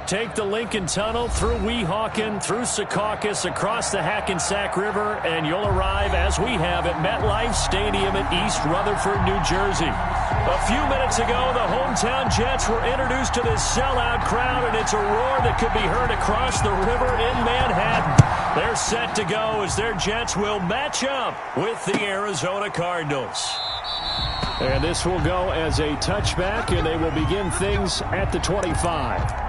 Take the Lincoln Tunnel through Weehawken, through Secaucus, across the Hackensack River, and you'll arrive, as we have, at MetLife Stadium in East Rutherford, New Jersey. A few minutes ago, the hometown Jets were introduced to this sellout crowd, and it's a roar that could be heard across the river in Manhattan. They're set to go as their Jets will match up with the Arizona Cardinals. And this will go as a touchback, and they will begin things at the 25.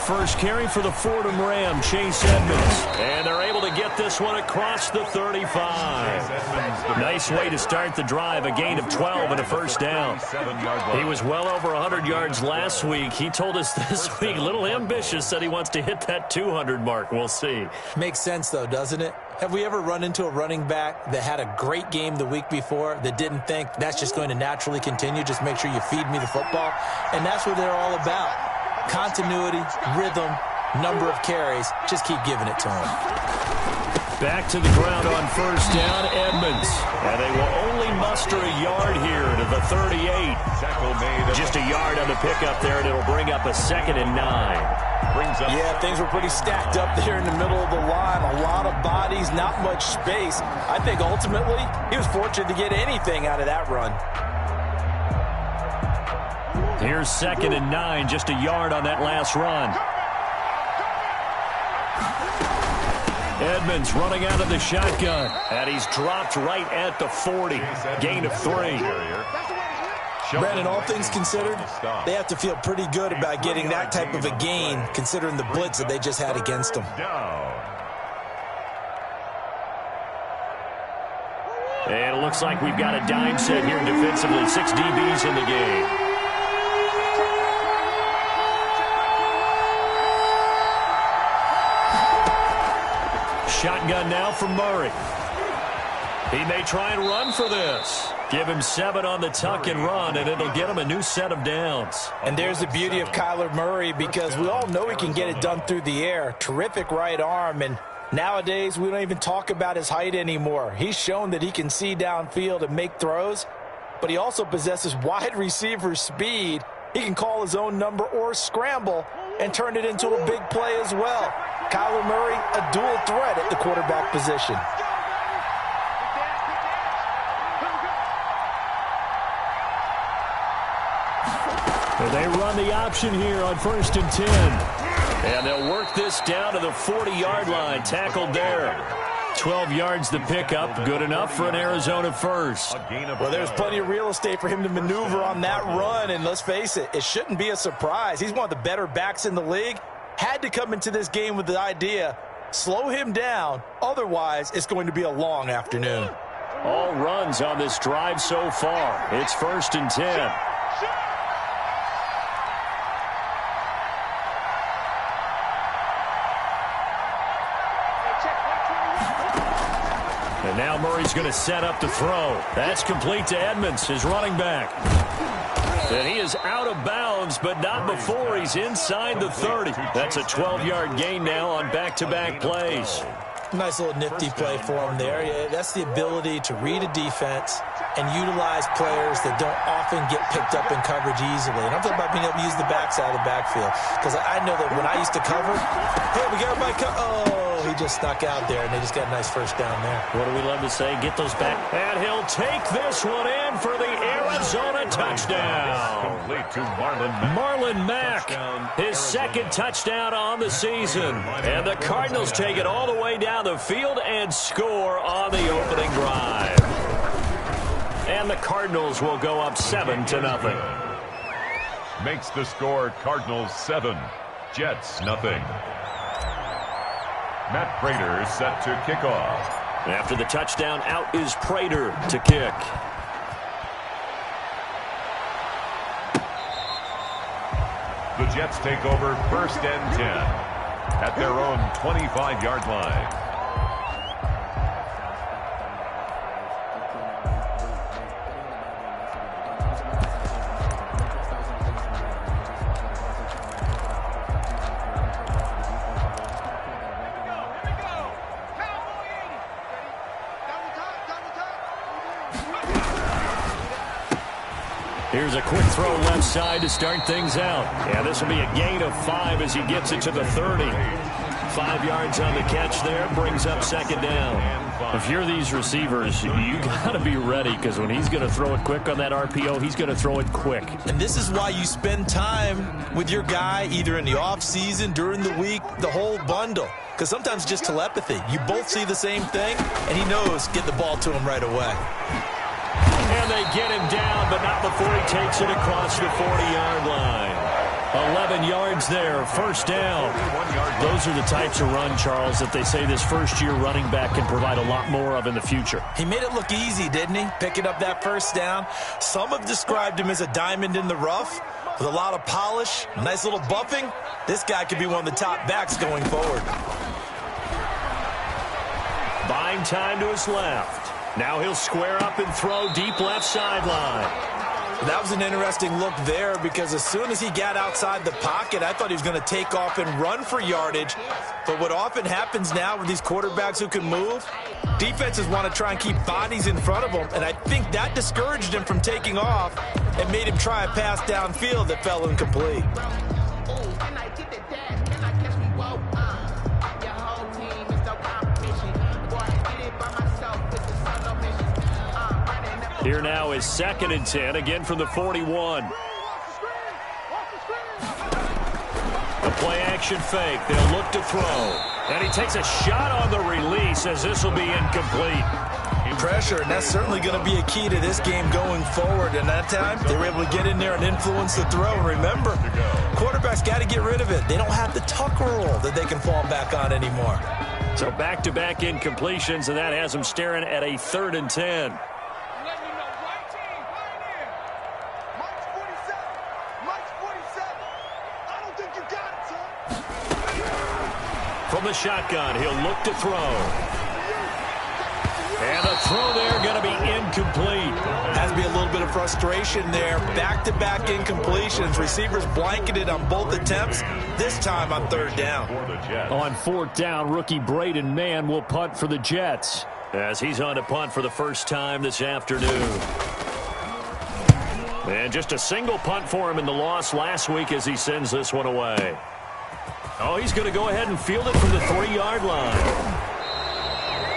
First carry for the Fordham Ram, Chase Edmonds. And they're able to get this one across the 35. Nice way to start the drive, a gain of 12 and a first down. He was well over 100 yards last week. He told us this week, a little ambitious, said he wants to hit that 200 mark. We'll see. Makes sense, though, doesn't it? Have we ever run into a running back that had a great game the week before that didn't think that's just going to naturally continue? Just make sure you feed me the football. And that's what they're all about. Continuity, rhythm, number of carries. Just keep giving it to him. Back to the ground on first down, Edmonds. And they will only muster a yard here to the 38. Just a yard on the pickup there, and it'll bring up a 2nd and 9. Yeah, things were pretty stacked up there in the middle of the line. A lot of bodies, not much space. I think ultimately he was fortunate to get anything out of that run. Here's 2nd and 9, just a yard on that last run. Edmonds running out of the shotgun, and he's dropped right at the 40. Gain of 3. Brandon, all things considered, they have to feel pretty good about getting that type of a gain, considering the blitz that they just had against them. And it looks like we've got a dime set here defensively. 6 DBs in the game. Shotgun now for Murray. He may try and run for this. Give him 7 on the tuck and run, and it'll get him a new set of downs. And there's the beauty of Kyler Murray, because we all know he can get it done through the air. Terrific right arm, and nowadays we don't even talk about his height anymore. He's shown that he can see downfield and make throws, but he also possesses wide receiver speed. He can call his own number or scramble and turn it into a big play as well. Kyler Murray, a dual threat at the quarterback position. And they run the option here on 1st and 10. And they'll work this down to the 40-yard line. Tackled there. 12 yards the pickup. Good enough for an Arizona first. Well, there's plenty of real estate for him to maneuver on that run. And let's face it, it shouldn't be a surprise. He's one of the better backs in the league. Had to come into this game with the idea, slow him down. Otherwise, it's going to be a long afternoon. All runs on this drive so far. It's 1st and 10. And now Murray's going to set up the throw. That's complete to Edmonds, his running back. And he is out of bounds, but not before he's inside the 30. That's a 12-yard gain now on back-to-back plays. Nice little nifty play for him there. Yeah, that's the ability to read a defense and utilize players that don't often get picked up in coverage easily. And I'm talking about being able to use the backside of the backfield. Because I know that when I used to cover, hey, we got everybody hole he just stuck out there, and they just got a nice first down there. What do we love to say? Get those back. And he'll take this one in for the Arizona touchdown. Complete to Marlon Mack, his second touchdown on the season. And the Cardinals take it all the way down the field and score on the opening drive. And the Cardinals will go up 7-0. Makes the score Cardinals 7, Jets nothing. Matt Prater set to kick off. After the touchdown, out is Prater to kick. The Jets take over 1st and 10 at their own 25-yard line. Here's a quick throw left side to start things out. Yeah, this will be a gain of 5 as he gets it to the 30. 5 yards on the catch there, brings up 2nd down. If you're these receivers, you got to be ready, because when he's going to throw it quick on that RPO, he's going to throw it quick. And this is why you spend time with your guy either in the offseason, during the week, the whole bundle. Because sometimes it's just telepathy. You both see the same thing, and he knows get the ball to him right away. And they get him down, but not before he takes it across the 40-yard line. 11 yards there, 1st down. Those are the types of run, Charles, that they say this first-year running back can provide a lot more of in the future. He made it look easy, didn't he? Picking up that 1st down. Some have described him as a diamond in the rough with a lot of polish, nice little buffing. This guy could be one of the top backs going forward. Buying time to his left. Now he'll square up and throw deep left sideline. That was an interesting look there, because as soon as he got outside the pocket, I thought he was going to take off and run for yardage. But what often happens now with these quarterbacks who can move, defenses want to try and keep bodies in front of them, and I think that discouraged him from taking off and made him try a pass downfield that fell incomplete. Here now is 2nd and 10, again from the 41. A play-action fake. They'll look to throw. And he takes a shot on the release, as this will be incomplete. Pressure, and that's certainly going to be a key to this game going forward. And that time, they were able to get in there and influence the throw. And remember, quarterbacks got to get rid of it. They don't have the tuck rule that they can fall back on anymore. So back-to-back incompletions, and that has them staring at a 3rd and 10. From the shotgun, he'll look to throw. And the throw there going to be incomplete. Has to be a little bit of frustration there. Back-to-back incompletions. Receivers blanketed on both attempts, this time on 3rd down. On 4th down, rookie Braden Mann will punt for the Jets, as he's on to punt for the first time this afternoon. And just a single punt for him in the loss last week as he sends this one away. Oh, he's going to go ahead and field it from the 3-yard line.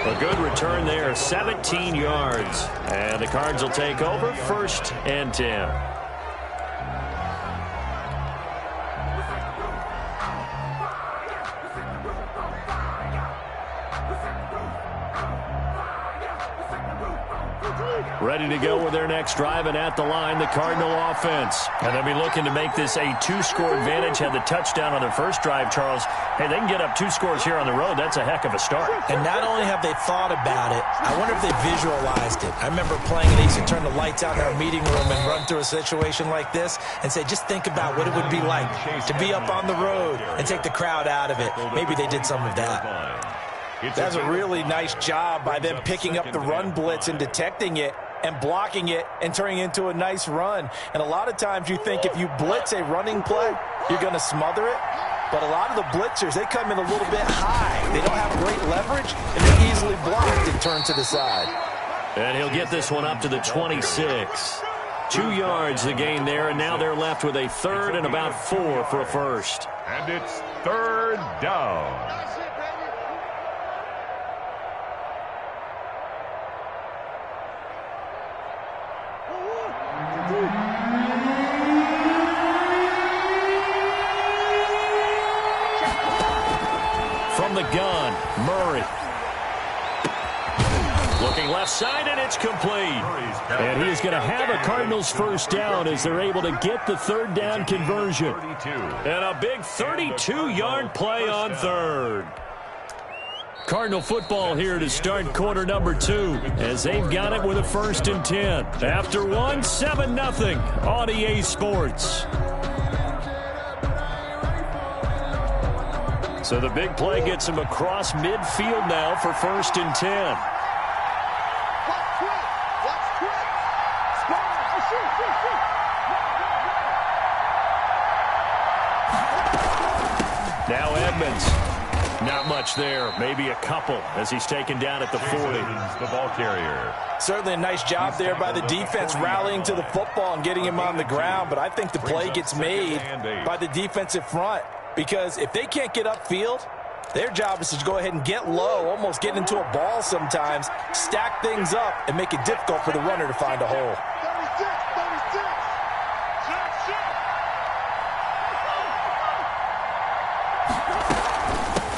A good return there, 17 yards. And the Cards will take over, 1st and 10. Ready to go with their next drive, and at the line, the Cardinal offense. And they'll be looking to make this a 2-score advantage. Had the touchdown on their first drive, Charles. Hey, they can get up 2 scores here on the road. That's a heck of a start. And not only have they thought about it, I wonder if they visualized it. I remember playing and they used to turn the lights out in our meeting room and run through a situation like this and say, just think about what it would be like to be up on the road and take the crowd out of it. Maybe they did some of that. That's a really nice job by them picking up the run blitz and detecting it and blocking it and turning it into a nice run. And a lot of times you think if you blitz a running play, you're going to smother it. But a lot of the blitzers, they come in a little bit high. They don't have great leverage, and they're easily blocked and turned to the side. And he'll get this one up to the 26. 2 yards the gain there, and now they're left with a 3rd and about 4 for a first. And it's 3rd down. Looking left side, and it's complete. And he is going to have a Cardinals first down as they're able to get the third down conversion. And a big 32-yard play on third. Cardinal football here to start quarter number 2 as they've got it with a 1st and 10. After 1, 7-0 on EA Sports. So the big play gets him across midfield now for 1st and 10. Now Edmonds. Not much there. Maybe a couple as he's taken down at the 40. The ball carrier. Certainly a nice job there by the defense rallying to the football and getting him on the ground. But I think the play gets made by the defensive front. Because if they can't get upfield, their job is to go ahead and get low, almost get into a ball sometimes, stack things up, and make it difficult for the runner to find a hole.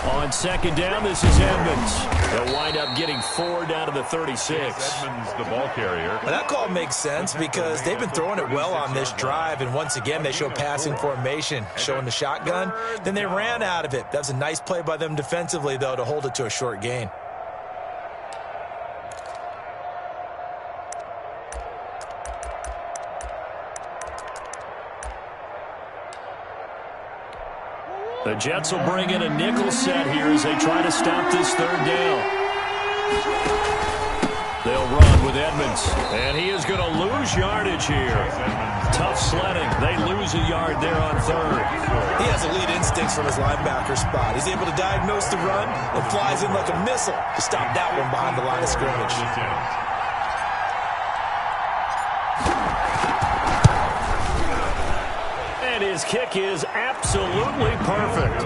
On 2nd down, this is Edmonds. They'll wind up getting 4 down to the 36. Edmonds, the ball carrier. Well, that call makes sense because they've been throwing it well on this drive, and once again, they show passing formation, showing the shotgun. Then they ran out of it. That was a nice play by them defensively, though, to hold it to a short gain. The Jets will bring in a nickel set here as they try to stop this 3rd down. They'll run with Edmonds, and he is going to lose yardage here. Tough sledding. They lose a yard there on 3rd. He has elite instincts from his linebacker spot. He's able to diagnose the run and flies in like a missile to stop that one behind the line of scrimmage. And his kick is absolutely perfect.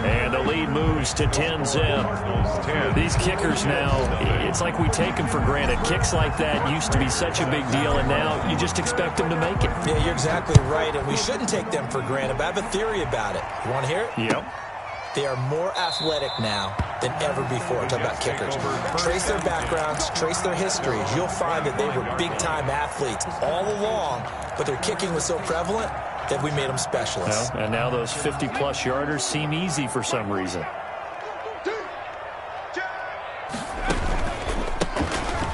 And the lead moves to 10-0. These kickers now, it's like we take them for granted. Kicks like that used to be such a big deal, and now you just expect them to make it. Yeah, you're exactly right, and we shouldn't take them for granted, but I have a theory about it. You want to hear it? Yep. They are more athletic now than ever before. Talk about kickers. Trace their backgrounds, trace their histories. You'll find that they were big-time athletes all along, but their kicking was so prevalent that we made them specialists. Well, and now those 50-plus yarders seem easy for some reason.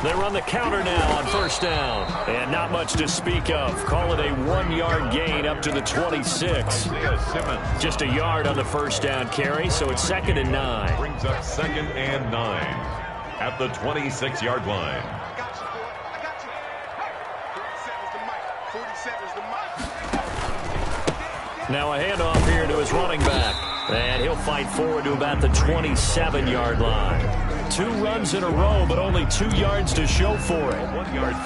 They run the counter now on 1st down. And not much to speak of. Call it a 1-yard gain up to the 26. Just a yard on the 1st down carry, so it's 2nd and 9. Brings up 2nd and 9 at the 26-yard line. Now a handoff here to his running back. And he'll fight forward to about the 27-yard line. 2 runs in a row, but only 2 yards to show for it.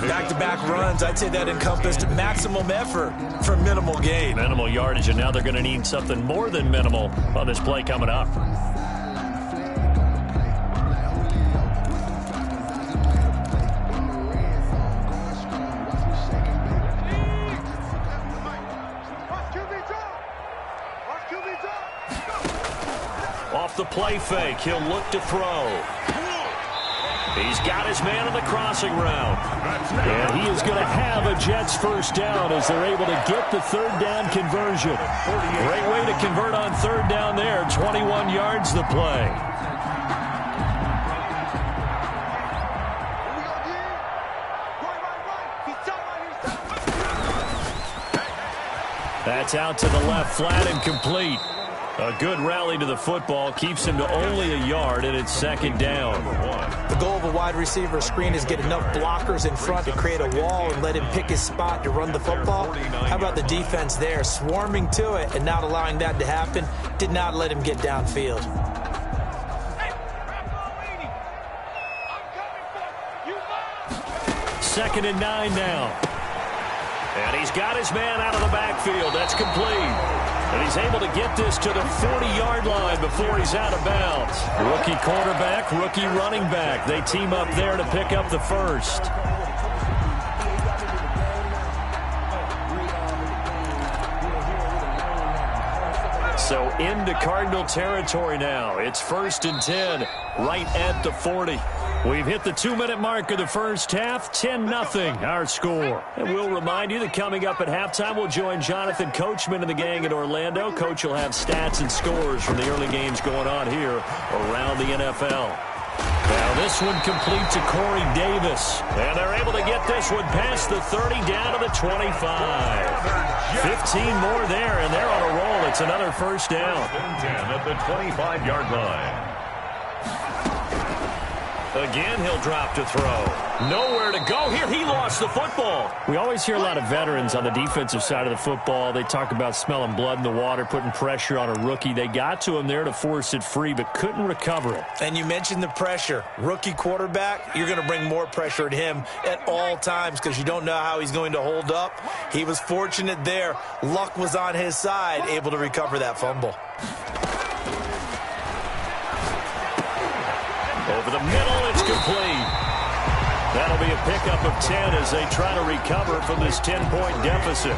Back-to-back runs, I'd say that encompassed maximum effort for minimal gain. Minimal yardage, and now they're going to need something more than minimal on this play coming up. Off the play fake, he'll look to throw. He's got his man on the crossing route. And he is going to have a Jets first down as they're able to get the 3rd down conversion. Great way to convert on 3rd down there. 21 yards the play. That's out to the left, flat and complete. A good rally to the football keeps him to only a yard, and it's 2nd down. The goal of a wide receiver screen is get enough blockers in front to create a wall and let him pick his spot to run the football. How about the defense there, swarming to it and not allowing that to happen? Did not let him get downfield. Second and 9 now. And he's got his man out of the backfield. That's complete. And he's able to get this to the 40-yard line before he's out of bounds. Rookie quarterback, rookie running back. They team up there to pick up the first. So into Cardinal territory now. It's 1st and 10 right at the 40. We've hit the 2-minute mark of the first half, 10-0 our score. And we'll remind you that coming up at halftime, we'll join Jonathan Coachman and the gang in Orlando. Coach will have stats and scores from the early games going on here around the NFL. Now this one complete to Corey Davis. And they're able to get this one past the 30 down to the 25. 15 more there, and they're on a roll. It's another first down. 10 at the 25-yard line. Again, he'll drop to throw. Nowhere to go here. He lost the football. We always hear a lot of veterans on the defensive side of the football. They talk about smelling blood in the water, putting pressure on a rookie. They got to him there to force it free, but couldn't recover it. And you mentioned the pressure. Rookie quarterback, you're going to bring more pressure at him at all times because you don't know how he's going to hold up. He was fortunate there. Luck was on his side, able to recover that fumble. Over the middle, it's complete. That'll be a pickup of 10 as they try to recover from this 10-point deficit.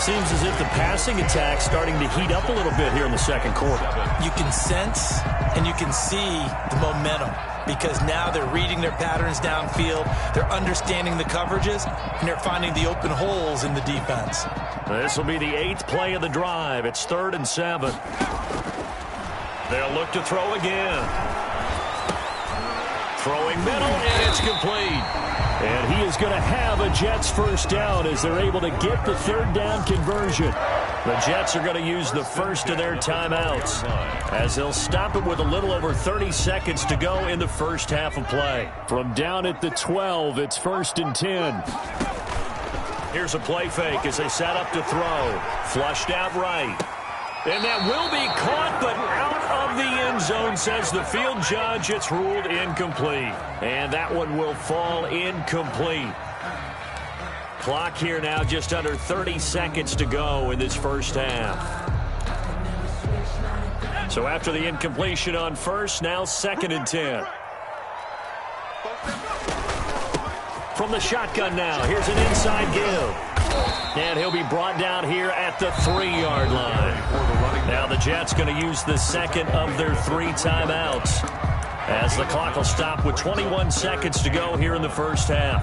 Seems as if the passing attack's starting to heat up a little bit here in the second quarter. You can sense and you can see the momentum because now they're reading their patterns downfield, they're understanding the coverages, and they're finding the open holes in the defense. This will be the 8th play of the drive. It's 3rd and 7. They'll look to throw again. Throwing middle, and it's complete. And he is going to have a Jets first down as they're able to get the 3rd down conversion. The Jets are going to use the first of their timeouts as they'll stop it with a little over 30 seconds to go in the first half of play. From down at the 12, it's 1st and 10. Here's a play fake as they set up to throw. Flushed out right. And that will be caught, but out of the end zone, says the field judge. It's ruled incomplete. And that one will fall incomplete. Clock here now, just under 30 seconds to go in this first half. So after the incompletion on first, now 2nd and 10. From the shotgun now, here's an inside give. And he'll be brought down here at the 3-yard line. Now the Jets going to use the second of their 3 timeouts as the clock will stop with 21 seconds to go here in the first half.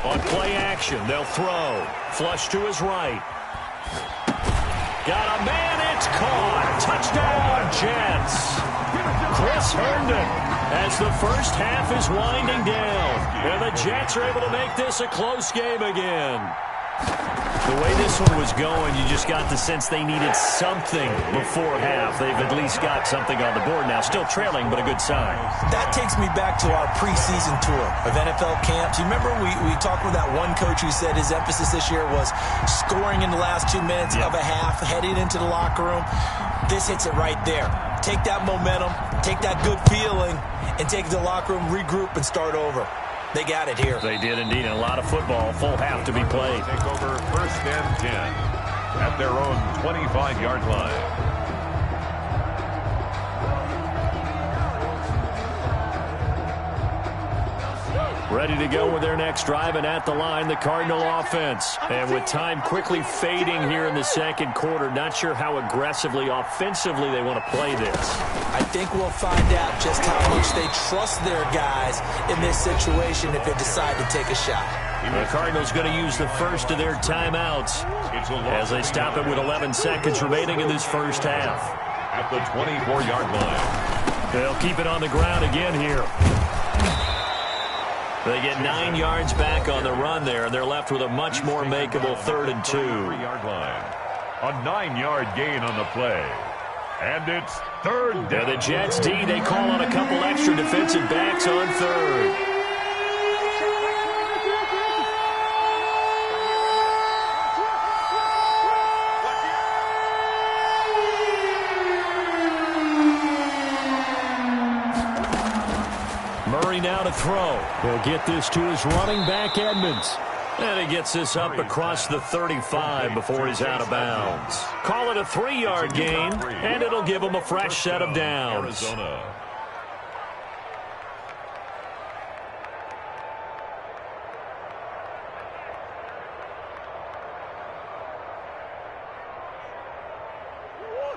On play action, they'll throw. Flush to his right. Got a man, it's caught. Touchdown, Jets. Chris Herndon as the first half is winding down. And the Jets are able to make this a close game again. The way this one was going, you just got the sense they needed something before half. They've at least got something on the board now. Still trailing, but a good sign. That takes me back to our preseason tour of NFL camps. You remember we talked with that one coach who said his emphasis this year was scoring in the last 2 minutes of a half, heading into the locker room. This hits it right there. Take that momentum, take that good feeling, and take it to the locker room, regroup, and start over. They got it here. They did indeed. A lot of football, full half to be played. Take over 1st and 10 at their own 25-yard line. Ready to go with their next drive, and at the line, the Cardinal offense. And with time quickly fading here in the second quarter, not sure how aggressively, offensively they want to play this. I think we'll find out just how much they trust their guys in this situation if they decide to take a shot. The Cardinals going to use the first of their timeouts as they stop it with 11 seconds remaining in this first half. At the 24-yard line. They'll keep it on the ground again here. They get 9 yards back on the run there, and they're left with a much more makeable 3rd and 2. 3-yard line. A 9-yard gain on the play. And it's 3rd down. And the Jets D, they call on a couple extra defensive backs on 3rd. Now to throw. He'll get this to his running back, Edmonds. And he gets this up across the 35 before he's out of bounds. Call it a 3-yard gain, and it'll give him a fresh set of downs.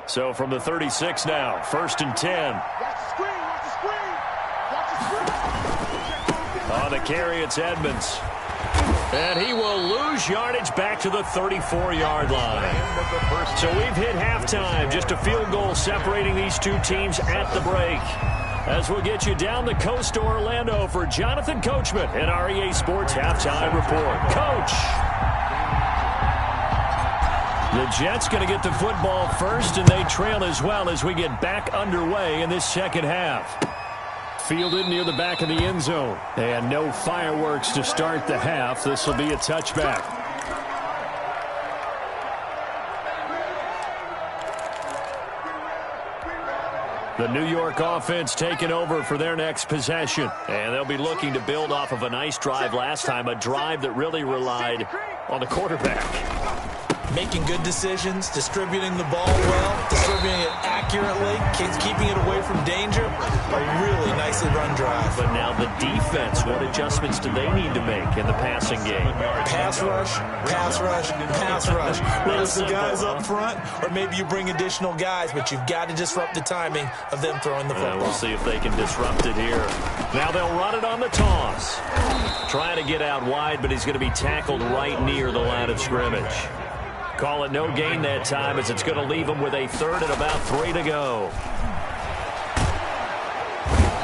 So from the 36 now, 1st and 10. On the carry, it's Edmonds. And he will lose yardage back to the 34-yard line. So we've hit halftime. Just a field goal separating these two teams at the break. As we'll get you down the coast to Orlando for Jonathan Coachman and our EA Sports Halftime Report. Coach! The Jets going to get the football first, and they trail as well as we get back underway in this second half. Fielded near the back of the end zone. And no fireworks to start the half. This will be a touchback. The New York offense taking over for their next possession. And they'll be looking to build off of a nice drive last time, a drive that really relied on the quarterback. Making good decisions, distributing the ball well, distributing it accurately, keeping it away from danger. A really nicely run drive. But now the defense, what adjustments do they need to make in the passing game? Pass rush, pass rush, pass rush. Whether it's the guys up front or maybe you bring additional guys, but you've got to disrupt the timing of them throwing the football. We'll see if they can disrupt it here. Now they'll run it on the toss. Trying to get out wide, but he's going to be tackled right near the line of scrimmage. Call it no gain that time as it's going to leave him with a 3rd and about 3 to go.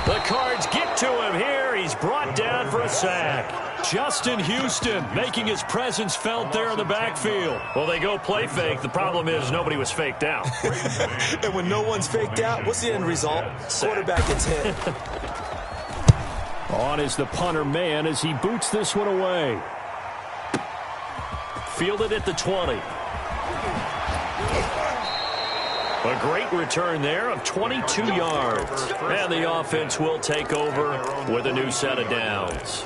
The Cards get to him here. He's brought down for a sack. Justin Houston making his presence felt there in the backfield. Well, they go play fake. The problem is nobody was faked out. And when no one's faked out, what's the end result? Sack. Quarterback gets hit. On is the punter man as he boots this one away. Fielded at the 20. A great return there of 22 yards. And the offense will take over with a new set of downs.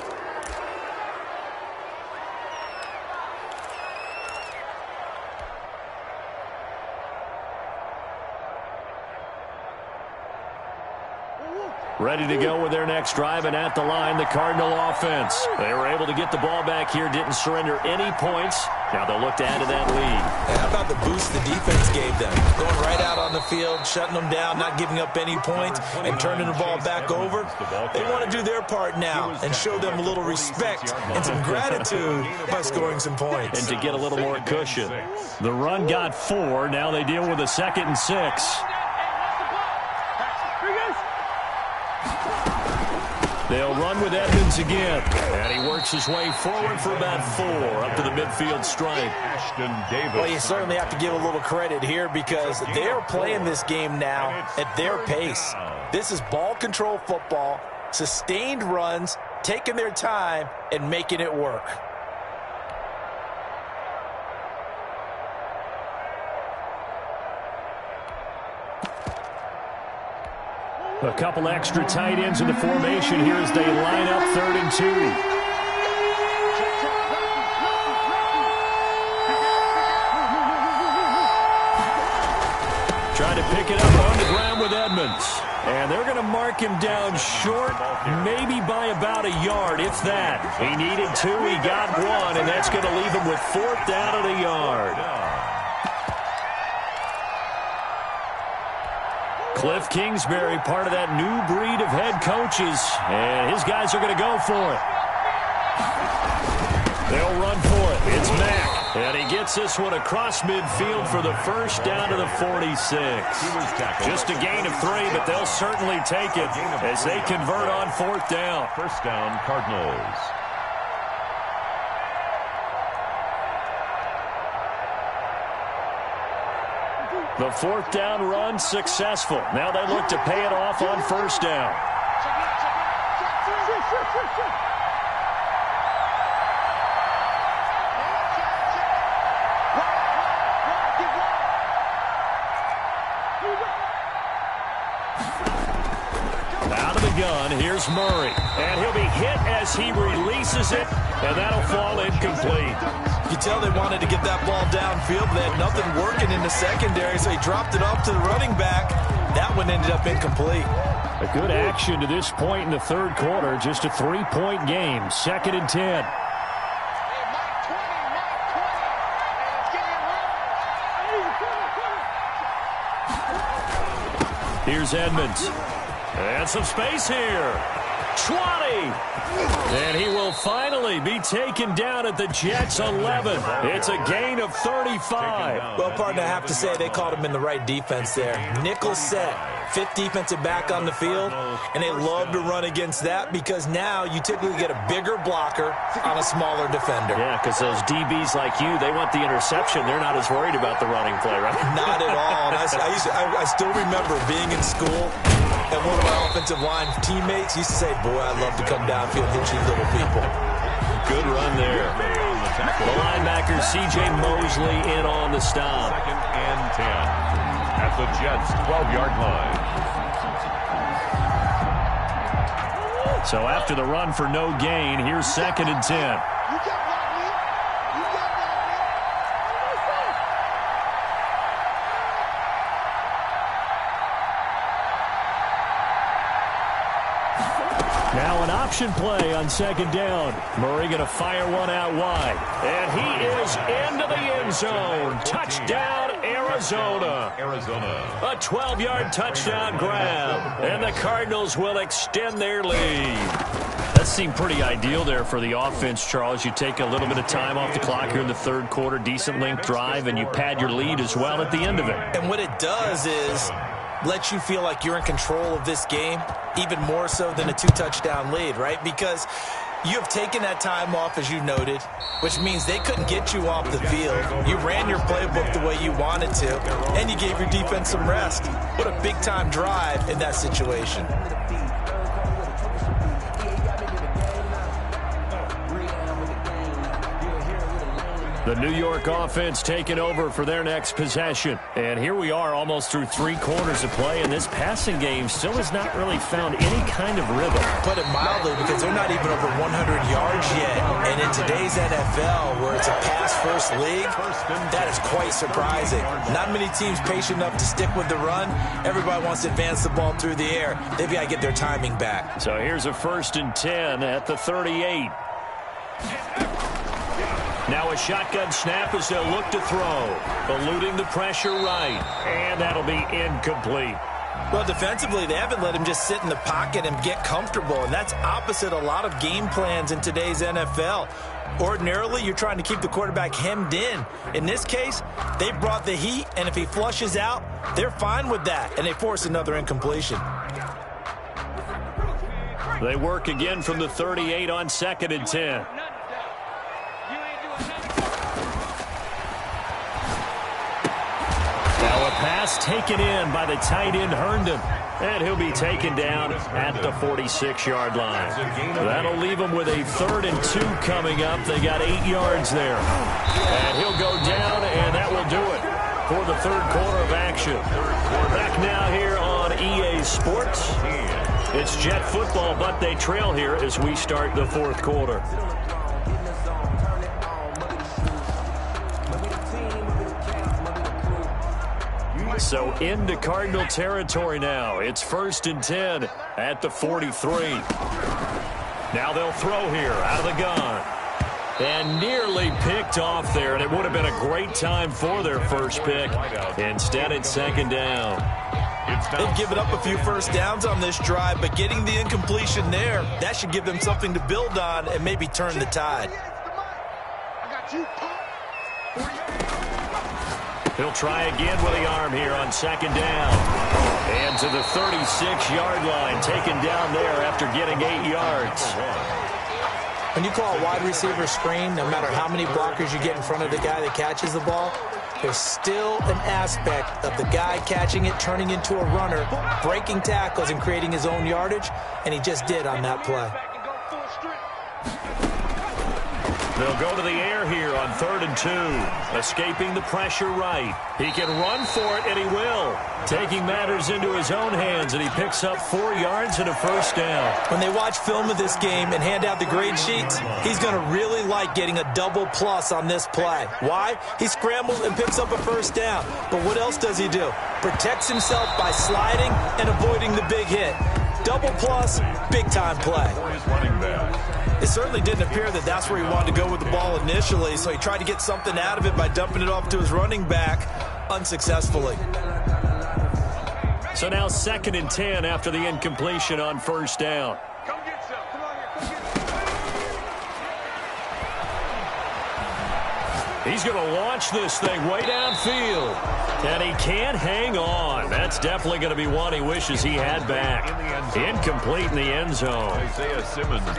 Ready to go with their next drive, and at the line, the Cardinal offense. They were able to get the ball back here, didn't surrender any points. Now they'll look to add to that lead. How about the boost the defense gave them? Going right out on the field, shutting them down, not giving up any points, and turning the ball back over. They want to do their part now and show them a little respect and some gratitude by scoring some points. And to get a little more cushion. The run got 4. Now they deal with a 2nd and 6. They'll run with Edmonds again. And he works his way forward for about 4 up to the midfield stripe. Well, you certainly have to give a little credit here because they're playing this game now at their pace. This is ball control football, sustained runs, taking their time, and making it work. A couple extra tight ends in the formation here as they line up 3rd and 2. Trying to pick it up on the ground with Edmonds. And they're going to mark him down short, maybe by about a yard, if that. He needed 2, he got 1, and that's going to leave him with 4th down and a yard. Cliff Kingsbury, part of that new breed of head coaches, and his guys are going to go for it. They'll run for it. It's Mack, and he gets this one across midfield for the 1st down to the 46. Just a gain of 3, but they'll certainly take it as they convert on 4th down. 1st down, Cardinals. The 4th down run successful. Now they look to pay it off on 1st down. Out of the gun, here's Murray. And he'll be hit as he releases it, and that'll fall incomplete. You tell they wanted to get that ball downfield, but they had nothing working in the secondary, so he dropped it off to the running back. That one ended up incomplete. A good action to this point in the 3rd quarter. Just a 3-point game. 2nd and 10. Here's Edmonds. And some space here. 20. And he will finally be taken down at the Jets' 11. It's a gain of 35. Well, partner, I have to say they called him in the right defense there. Nickel set. Fifth defensive back on the field, and they love to run against that because now you typically get a bigger blocker on a smaller defender. Yeah, because those DBs like you, they want the interception. They're not as worried about the running play, right? Not at all. And I still remember being in school, and one of my offensive line teammates used to say, boy, I'd love to come downfield and hit you little people. Good run there. The linebacker, C.J. Mosley, in on the stop. 2nd and 10 at the Jets' 12-yard line. So after the run for no gain, here's 2nd and 10. Now an option play on 2nd down. Murray going to fire one out wide. And he is into the end zone. Touchdown, Arizona. A 12-yard touchdown grab. And the Cardinals will extend their lead. That seemed pretty ideal there for the offense, Charles. You take a little bit of time off the clock here in the third quarter, decent length drive, and you pad your lead as well at the end of it. And what it does is let you feel like you're in control of this game, even more so than a 2-touchdown lead, right? Because you have taken that time off, as you noted, which means they couldn't get you off the field. You ran your playbook the way you wanted to, and you gave your defense some rest. What a big-time drive in that situation. The New York offense taking over for their next possession. And here we are almost through 3 quarters of play, and this passing game still has not really found any kind of rhythm. Put it mildly, because they're not even over 100 yards yet. And in today's NFL, where it's a pass-first league, that is quite surprising. Not many teams patient enough to stick with the run. Everybody wants to advance the ball through the air. They've got to get their timing back. So here's a 1st and 10 at the 38. Now a shotgun snap as they'll look to throw. Eluding the pressure right. And that'll be incomplete. Well, defensively, they haven't let him just sit in the pocket and get comfortable, and that's opposite a lot of game plans in today's NFL. Ordinarily, you're trying to keep the quarterback hemmed in. In this case, they brought the heat, and if he flushes out, they're fine with that, and they force another incompletion. They work again from the 38 on 2nd and 10. Now a pass taken in by the tight end Herndon. And he'll be taken down at the 46-yard line. That'll leave him with a 3rd and 2 coming up. They got 8 yards there. And he'll go down, and that will do it for the 3rd quarter of action. Back now here on EA Sports. It's Jet football, but they trail here as we start the 4th quarter. So into Cardinal territory now. It's 1st and 10 at the 43. Now they'll throw here out of the gun. And nearly picked off there, and it would have been a great time for their first pick. Instead, it's 2nd down. They've given up a few first downs on this drive, but getting the incompletion there, that should give them something to build on and maybe turn the tide. He'll try again with the arm here on 2nd down. And to the 36-yard line, taken down there after getting 8 yards. When you call a wide receiver screen, no matter how many blockers you get in front of the guy that catches the ball, there's still an aspect of the guy catching it, turning into a runner, breaking tackles and creating his own yardage, and he just did on that play. They'll go to the air here on 3rd and 2. Escaping the pressure right. He can run for it, and he will. Taking matters into his own hands, and he picks up 4 yards and a 1st down. When they watch film of this game and hand out the grade sheets, he's going to really like getting a double plus on this play. Why? He scrambles and picks up a 1st down. But what else does he do? Protects himself by sliding and avoiding the big hit. Double plus, big-time play. It certainly didn't appear that that's where he wanted to go with the ball initially, so he tried to get something out of it by dumping it off to his running back unsuccessfully. So now 2nd and 10 after the incompletion on 1st down. Come get some. Come on here. Come get some. He's going to launch this thing way downfield. And he can't hang on. That's definitely going to be one he wishes he had back. Incomplete in the end zone.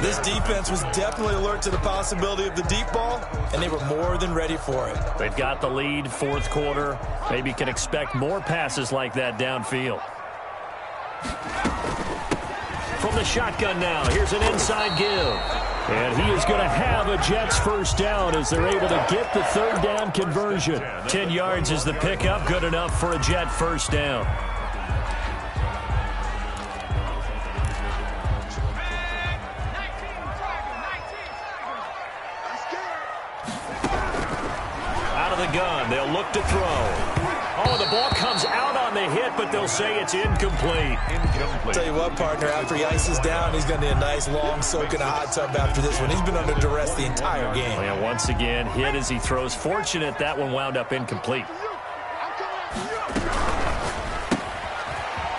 This defense was definitely alert to the possibility of the deep ball, and they were more than ready for it. They've got the lead, 4th quarter. Maybe can expect more passes like that downfield. From the shotgun now, here's an inside give. And he is going to have a Jets 1st down as they're able to get the 3rd down conversion. 10 yards is the pickup, good enough for a Jet 1st down. Out of the gun, they'll look to throw. Oh, the ball comes out on the hit, but they'll say it's incomplete. Tell you what, partner, after he ices down, he's going to need a nice long soak in a hot tub after this one. He's been under duress the entire game. And once again, hit as he throws. Fortunate that one wound up incomplete.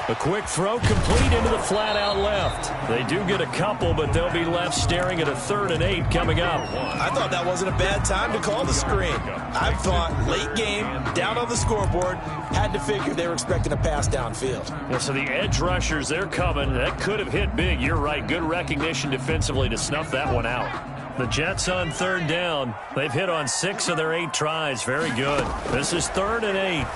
A quick throw complete into the flat out left. They do get a couple, but they'll be left staring at a 3rd and 8 coming up. I thought that wasn't a bad time to call the screen. I thought late game, down on the scoreboard, had to figure they were expecting a pass downfield. Yeah, so the edge rushers, they're coming. That could have hit big. You're right. Good recognition defensively to snuff that one out. The Jets on 3rd down. They've hit on 6 of their 8 tries. Very good. This is 3rd and 8.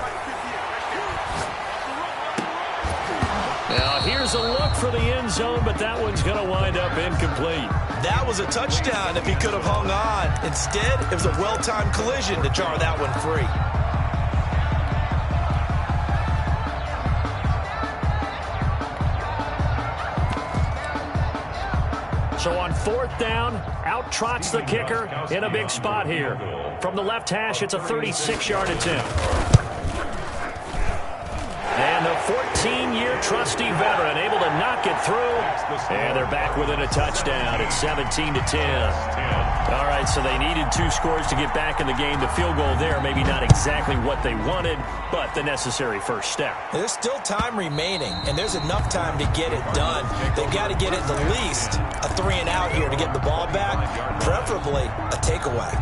Now, here's a look for the end zone, but that one's going to wind up incomplete. That was a touchdown if he could have hung on. Instead, it was a well-timed collision to jar that one free. So on 4th down, out trots the kicker in a big spot here. From the left hash, it's a 36-yard attempt. And the 14-year trusty veteran able to knock it through. And they're back within a touchdown. It's 17-10. All right, so they needed 2 scores to get back in the game. The field goal there, maybe not exactly what they wanted, but the necessary first step. There's still time remaining, and there's enough time to get it done. They've got to get it at least a 3 and out here to get the ball back, preferably a takeaway.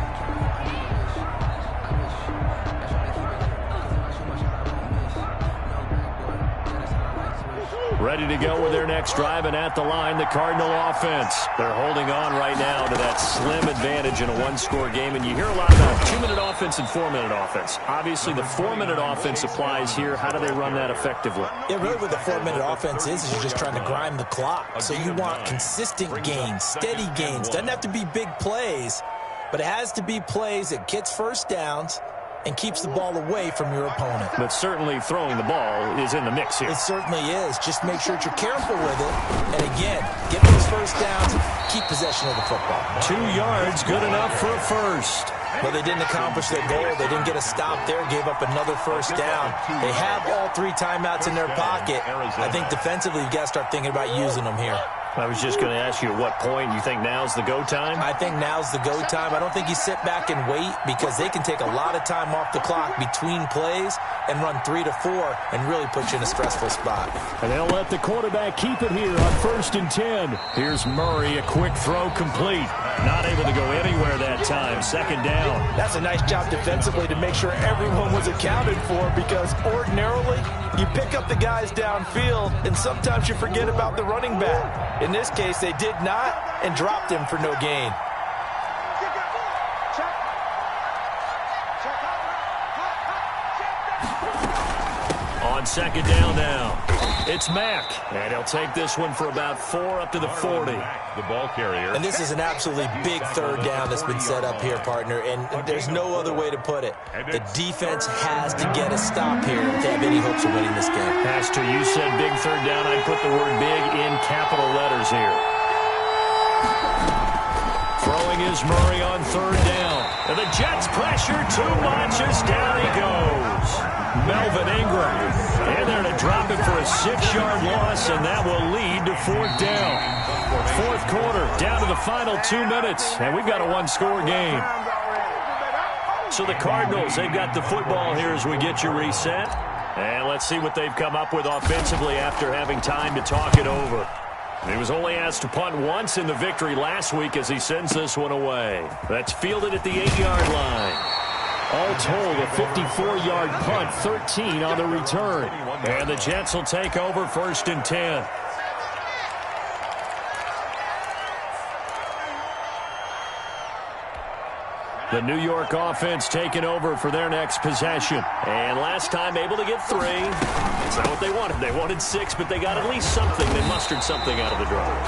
Ready to go with their next drive, and at the line, the Cardinal offense. They're holding on right now to that slim advantage in a 1-score game, and you hear a lot about 2-minute offense and 4-minute offense. Obviously, the 4-minute offense applies here. How do they run that effectively? Yeah, really what the 4-minute offense is you're just trying to grind the clock. So you want consistent gains, steady gains. Doesn't have to be big plays, but it has to be plays that gets 1st downs and keeps the ball away from your opponent. But certainly throwing the ball is in the mix here. It certainly is. Just make sure that you're careful with it. And again, get those 1st downs, keep possession of the football. 2 yards, good enough for a first. Well, they didn't accomplish their goal. They didn't get a stop there, gave up another 1st down. They have all 3 timeouts in their pocket. I think defensively, you've got to start thinking about using them here. I was just going to ask you at what point you think now's the go time? I think now's the go time. I don't think you sit back and wait because they can take a lot of time off the clock between plays and run 3 to 4 and really put you in a stressful spot. And they'll let the quarterback keep it here on 1st and 10. Here's Murray, a quick throw complete. Not able to go anywhere that time. 2nd down. That's a nice job defensively to make sure everyone was accounted for because ordinarily you pick up the guys downfield and sometimes you forget about the running back. In this case, they did not and dropped him for no gain. On 2nd down now, it's Mack. And he'll take this one for about 4 up to the 40. The ball carrier. And this is an absolutely big 3rd down that's been set up here, partner. And there's no other way to put it. The defense has to get a stop here if they have any hopes of winning this game. Pastor, you said big 3rd down. I'd put the word big in capital letters here. Throwing is Murray on 3rd down. And the Jets pressure too much as down he goes. Melvin Ingram. And they're to drop it for a 6-yard loss, and that will lead to 4th down. 4th quarter, down to the final 2 minutes, and we've got a 1-score game. So the Cardinals, they've got the football here as we get you reset. And let's see what they've come up with offensively after having time to talk it over. He was only asked to punt once in the victory last week as he sends this one away. That's fielded at the 8-yard line. All told, a 54-yard punt, 13 on the return. And the Jets will take over 1st and 10. The New York offense taking over for their next possession. And last time able to get 3. That's not what they wanted. They wanted 6, but they got at least something. They mustered something out of the drive.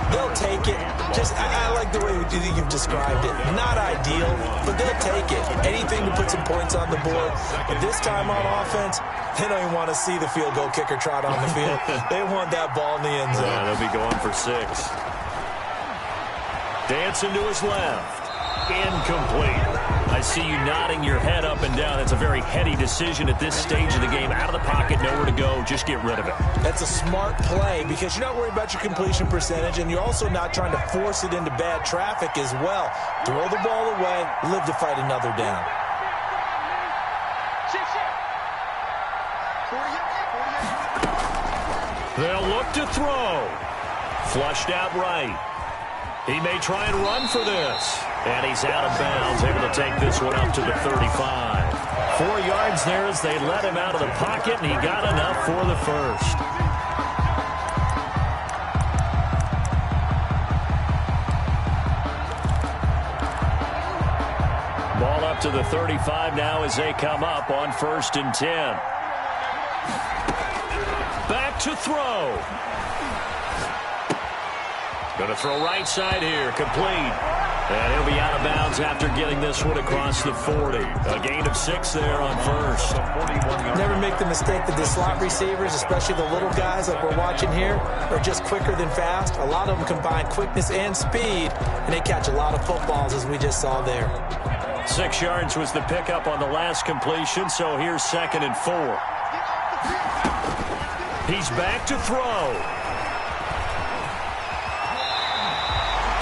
They'll take it. I like the way you've described it. Not ideal, but they'll take it. Anything to put some points on the board. But this time on offense, they don't even want to see the field goal kicker trot on the field. They want that ball in the end zone. Yeah, they'll be going for 6. Dancing to his left. Incomplete. I see you nodding your head up and down. It's a very heady decision at this stage of the game. Out of the pocket, nowhere to go. Just get rid of it. That's a smart play because you're not worried about your completion percentage, and you're also not trying to force it into bad traffic as well. Throw the ball away, live to fight another down. They'll look to throw. Flushed out right. He may try and run for this. And he's out of bounds, able to take this one up to the 35. 4 yards there as they let him out of the pocket, and he got enough for the first. Ball up to the 35 now as they come up on 1st and 10. Back to throw. Going to throw right side here, complete. And he'll be out of bounds after getting this one across the 40. A gain of 6 there on 1st. Never make the mistake that the slot receivers, especially the little guys like we're watching here, are just quicker than fast. A lot of them combine quickness and speed, and they catch a lot of footballs, as we just saw there. 6 yards was the pickup on the last completion, so here's 2nd and 4. He's back to throw.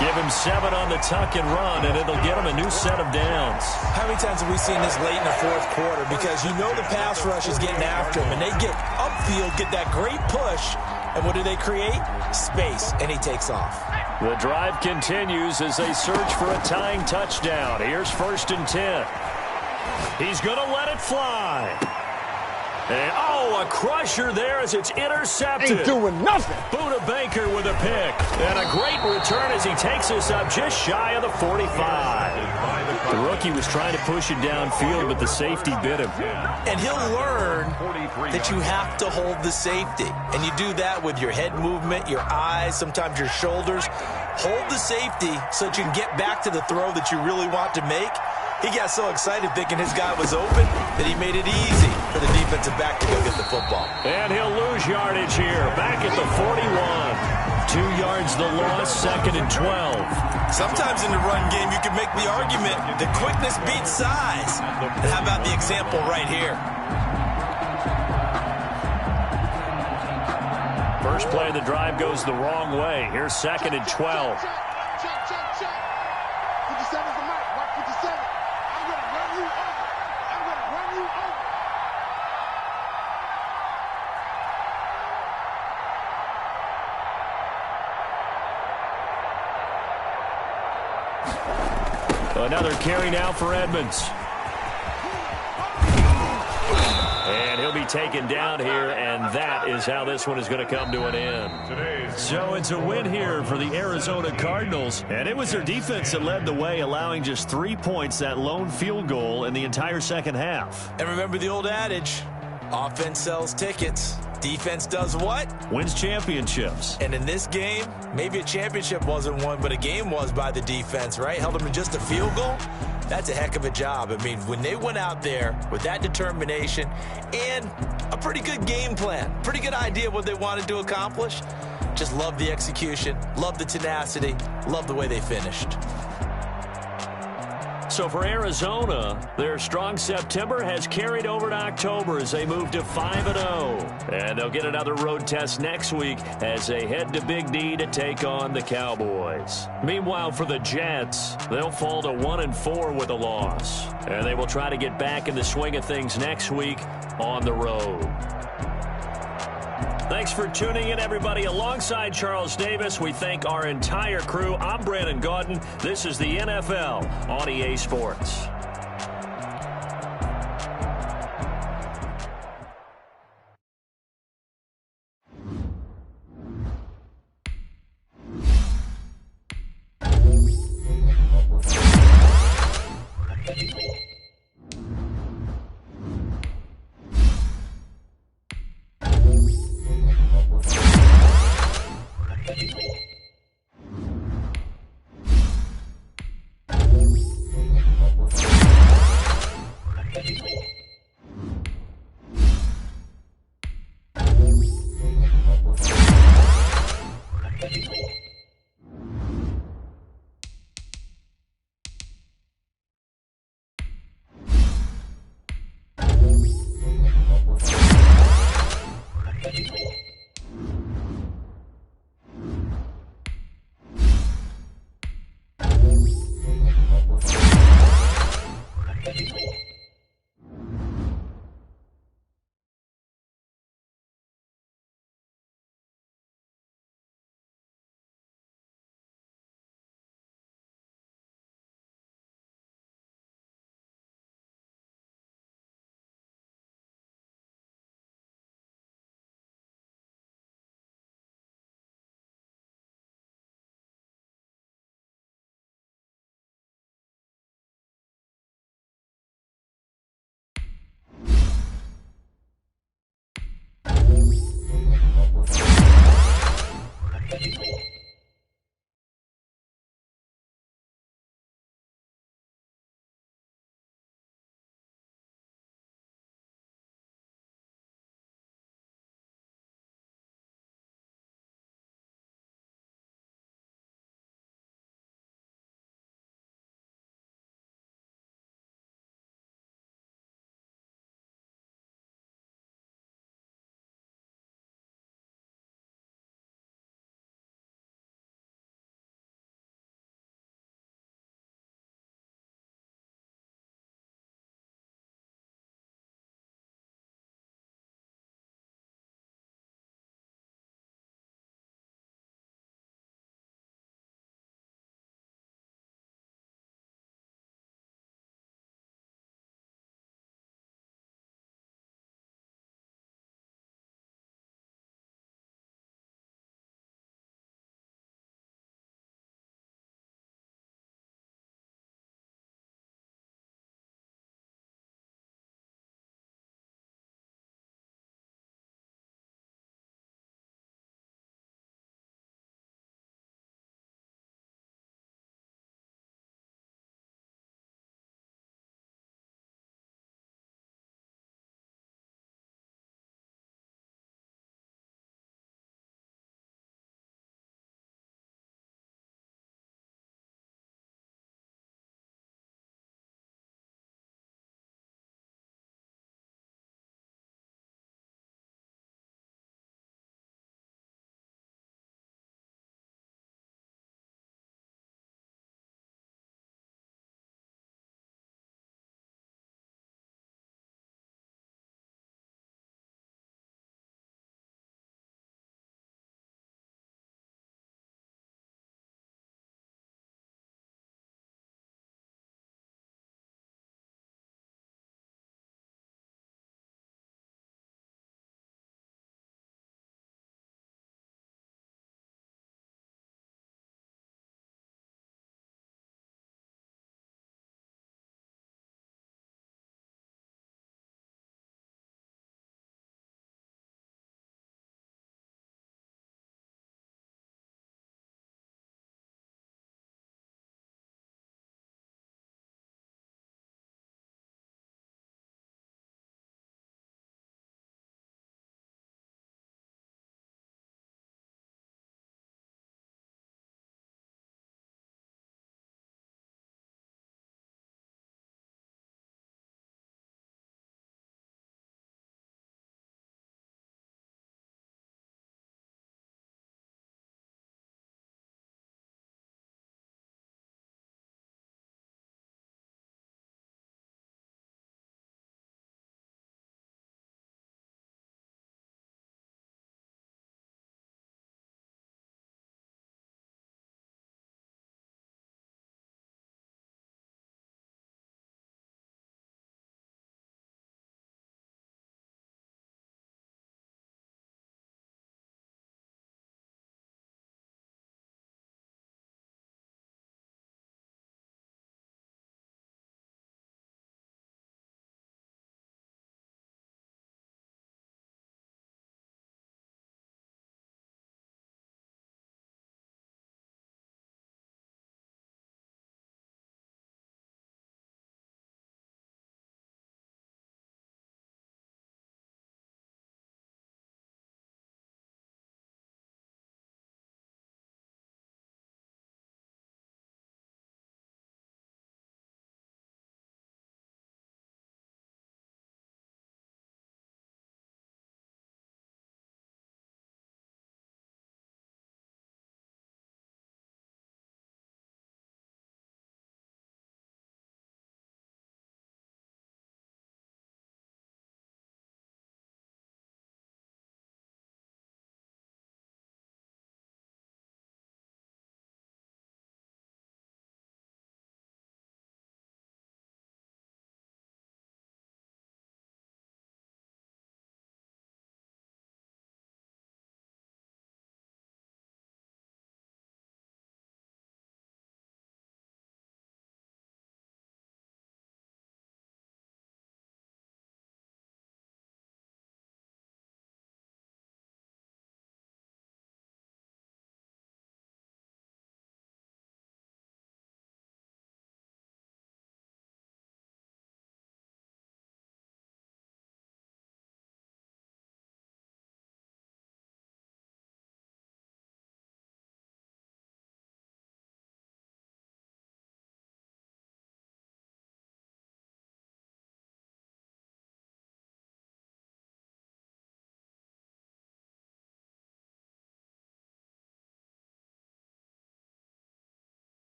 Give him 7 on the tuck and run, and it'll get him a new set of downs. How many times have we seen this late in the 4th quarter? Because you know the pass rush is getting after him, and they get upfield, get that great push, and what do they create? Space, and he takes off. The drive continues as they search for a tying touchdown. Here's 1st and 10. He's going to let it fly. And, a crusher there as it's intercepted. Ain't doing nothing. Buda Baker with a pick. And a great return as he takes this up just shy of the 45. The rookie was trying to push it downfield, but the safety bit him. And he'll learn that you have to hold the safety. And you do that with your head movement, your eyes, sometimes your shoulders. Hold the safety so that you can get back to the throw that you really want to make. He got so excited thinking his guy was open that he made it easy for the defensive back to go get the football. And he'll lose yardage here, back at the 41. 2 yards the loss, 2nd and 12. Sometimes in the run game you can make the argument that quickness beats size. And how about the example right here? First play of the drive goes the wrong way. Here's 2nd and 12. Another carry now for Edmonds. And he'll be taken down here, and that is how this one is going to come to an end. So it's a win here for the Arizona Cardinals, and it was their defense that led the way, allowing just 3 points, that lone field goal in the entire second half. And remember the old adage, offense sells tickets. Defense does what? Wins championships. And in this game, maybe a championship wasn't won, but a game was by the defense, right? Held them to just a field goal. That's a heck of a job. I mean, when they went out there with that determination and a pretty good game plan, pretty good idea what they wanted to accomplish, just love the execution, love the tenacity, love the way they finished. So So for Arizona, their strong September has carried over to October as they move to 5-0. And they'll get another road test next week as they head to Big D to take on the Cowboys. Meanwhile, for the Jets, they'll fall to 1-4 with a loss. And they will try to get back in the swing of things next week on the road. Thanks for tuning in, everybody. Alongside Charles Davis, we thank our entire crew. I'm Brandon Gaudin. This is the NFL on EA Sports. Thank you.